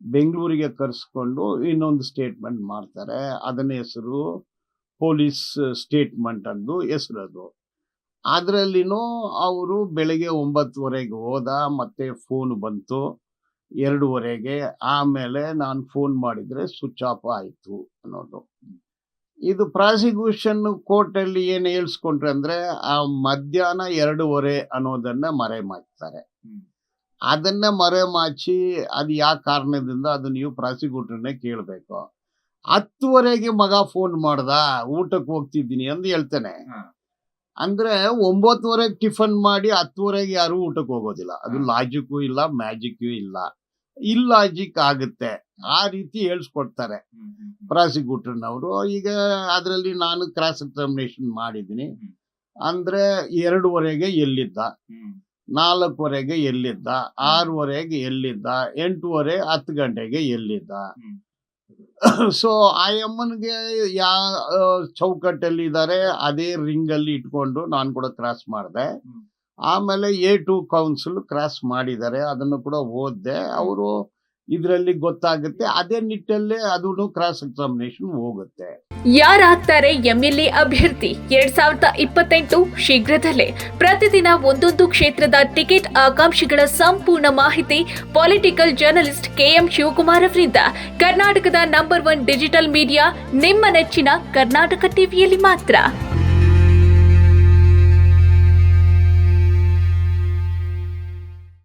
ಬೆಂಗಳೂರಿಗೆ ಕರೆಸ್ಕೊಂಡು ಇನ್ನೊಂದು ಸ್ಟೇಟ್ಮೆಂಟ್ ಮಾಡ್ತಾರೆ. ಅದನ್ನ ಹೆಸರು ಪೊಲೀಸ್ ಸ್ಟೇಟ್ಮೆಂಟ್ ಅಂದು ಹೆಸರದು. ಅದರಲ್ಲಿನೂ ಅವರು ಬೆಳಗ್ಗೆ 9:30ಗೆ ಹೋದ, ಮತ್ತೆ ಫೋನ್ ಬಂತು 2:30ಗೆ. ಆಮೇಲೆ ನಾನು ಫೋನ್ ಮಾಡಿದರೆ ಸ್ವಿಚ್ ಆಫ್ ಆಯಿತು ಅನ್ನೋದು. ಇದು ಪ್ರಾಸಿಕ್ಯೂಷನ್ ಕೋರ್ಟಲ್ಲಿ ಏನು ಹೇಳಿಸ್ಕೊಂಡ್ರೆ ಅಂದರೆ ಆ ಮಧ್ಯಾಹ್ನ 2:30 ಅನ್ನೋದನ್ನು ಮರೆಮಾಚ್ತಾರೆ. ಅದನ್ನ ಮರೆಮಾಚಿ ಅದು ಯಾವ ಕಾರಣದಿಂದ ಅದು ನೀವು ಪ್ರಾಸಿಕ್ಯೂಟರ್ನೇ ಕೇಳಬೇಕು. 10:30ಗೆ ಮಗ ಫೋನ್ ಮಾಡ್ದ, ಊಟಕ್ಕೆ ಹೋಗ್ತಿದ್ದೀನಿ ಅಂತ ಹೇಳ್ತಾನೆ. ಅಂದ್ರೆ 9:30ಗೆ ಟಿಫನ್ ಮಾಡಿ 10:30ಗೆ ಯಾರು ಊಟಕ್ಕೆ ಹೋಗೋದಿಲ್ಲ. ಅದು ಲಾಜಿಕ್ಕೂ ಇಲ್ಲ, ಮ್ಯಾಜಿಕ್ಕೂ ಇಲ್ಲ, ಇಲ್ಲಾಜಿಕ್ ಆಗುತ್ತೆ. ಆ ರೀತಿ ಹೇಳಿಸ್ಕೊಡ್ತಾರೆ ಪ್ರಾಸಿಕ್ಯೂಟರ್ನವರು. ಈಗ ಅದರಲ್ಲಿ ನಾನು ಕ್ರಾಸ್ ಎಕ್ಸಾಮಿನೇಷನ್ ಮಾಡಿದ್ದೀನಿ. ಅಂದ್ರೆ 2:30ಗೆ ಎಲ್ಲಿದ್ದ, 4:00ಗೆ ಎಲ್ಲಿದ್ದ, 6:30ಗೆ ಎಲ್ಲಿದ್ದ, 8:30 10 ಗಂಟೆಗೆ ಎಲ್ಲಿದ್ದ. ಸೊ ಆ ಅಮ್ಮನಿಗೆ ಚೌಕಟ್ಟಲ್ಲಿ ಇದ್ದಾರೆ, ಅದೇ ರಿಂಗಲ್ಲಿ ಇಟ್ಕೊಂಡು ನಾನು ಕೂಡ ಕ್ರಾಸ್ ಮಾಡಿದೆ. ಆಮೇಲೆ A2 ಕೌನ್ಸಿಲ್ ಕ್ರಾಸ್ ಮಾಡಿದ್ದಾರೆ, ಅದನ್ನು ಕೂಡ ಓದಿದೆ. ಅವರು ಇದರಲ್ಲಿ ಗೊತ್ತಾಗುತ್ತೆ, ಅದೇ ನಿಟ್ಟಲ್ಲೇ ಅದು ಕ್ರಾಸ್ ಎಕ್ಸಾಮಿನೇಷನ್ ಹೋಗುತ್ತೆ. ಯಾರಾಗ್ತಾರೆ ಎಂಎಲ್ಎ ಅಭ್ಯರ್ಥಿ 2028 ಶೀಘ್ರದಲ್ಲೇ. ಪ್ರತಿದಿನ ಒಂದೊಂದು ಕ್ಷೇತ್ರದ ಟಿಕೆಟ್ ಆಕಾಂಕ್ಷಿಗಳ ಸಂಪೂರ್ಣ ಮಾಹಿತಿ ಪೊಲಿಟಿಕಲ್ ಜರ್ನಲಿಸ್ಟ್ KM ಶಿವಕುಮಾರ್ ಅವರಿಂದ. ಕರ್ನಾಟಕದ ನಂಬರ್ 1 ಡಿಜಿಟಲ್ ಮೀಡಿಯಾ ನಿಮ್ಮ ನೆಚ್ಚಿನ ಕರ್ನಾಟಕ ಟಿವಿಯಲ್ಲಿ ಮಾತ್ರ.